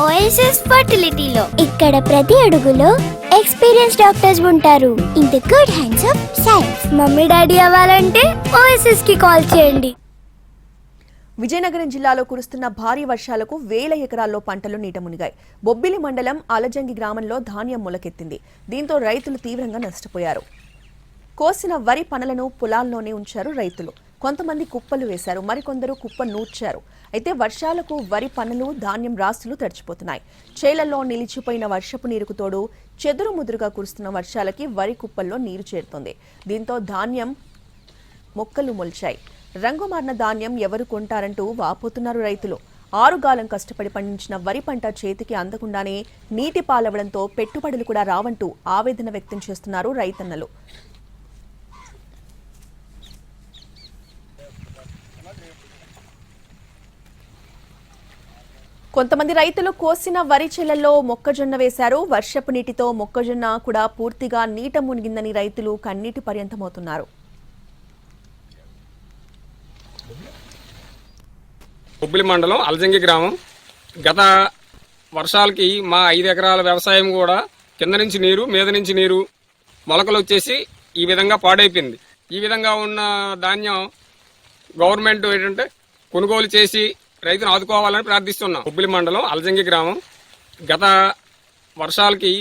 OSS ఫర్టిలిటీలో ఇక్కడ ప్రతి అడుగులో ఎక్స్పీరియన్స్ డాక్టర్స్ ఉంటారు. In the good hands of science. Mummy daddy అవ్వాలంటే ఓఎస్ఎస్ కి కాల్ చేయండి. విజయనగరం జిల్లాలో కురుస్తున్న భారీ వర్షాలకు వేల ఎకరాల్లో పంటలు నీట మునిగాయి. బొబ్బిలి మండలం అలజంగి గ్రామంలో ధాన్యం మొలకెత్తింది. దీంతో రైతులు తీవ్రంగా నష్టపోయారు. కోసిన వరి పనలను పొలాల్లోనే ఉంచారు రైతులు. కొంతమంది కుప్పలు వేశారు, మరికొందరు కుప్ప నూర్చారు. అయితే వర్షాలకు వరి పనలు, ధాన్యం రాసులు తడిచిపోతున్నాయి. చేలల్లో నిలిచిపోయిన వర్షపు నీరుకు తోడు చెదురు ముదురుగా కురుస్తున్న వర్షాలకి వరి కుప్పల్లో నీరు చేరుతోంది. దీంతో ధాన్యం మొక్కలు మొలిచాయి. రంగు మారిన ధాన్యం ఎవరు కొంటారంటూ వాపోతున్నారు రైతులు. ఆరుగాలం కష్టపడి పండించిన వరి పంట చేతికి అందకుండానే నీటి పాలవడంతో పెట్టుబడులు కూడా రావంటూ ఆవేదన వ్యక్తం చేస్తున్నారు రైతన్నలు. కొంతమంది రైతులు కోసిన వరి చేలల్లో మొక్కజొన్న వేశారు. వర్షపు నీటితో మొక్కజొన్న కూడా పూర్తిగా నీట మునిగిందని రైతులు కన్నీటి పర్యంతమవుతున్నారు. బొబ్బిలి మండలం అలజంగి గ్రామం. గత వర్షాలకి మా 5 ఎకరాల వ్యవసాయం కూడా కింద నుంచి నీరు, మీద నుంచి నీరు, మొలకలు వచ్చేసి ఈ విధంగా పాడైపోయింది. ఈ విధంగా ఉన్న ధాన్యం గవర్నమెంట్ ఏంటంటే కొనుగోలు చేసి రైతును ఆదుకోవాలని ప్రార్థిస్తున్నాం. బొబ్బిలి మండలం అలజంగి గ్రామం. గత వర్షాలకి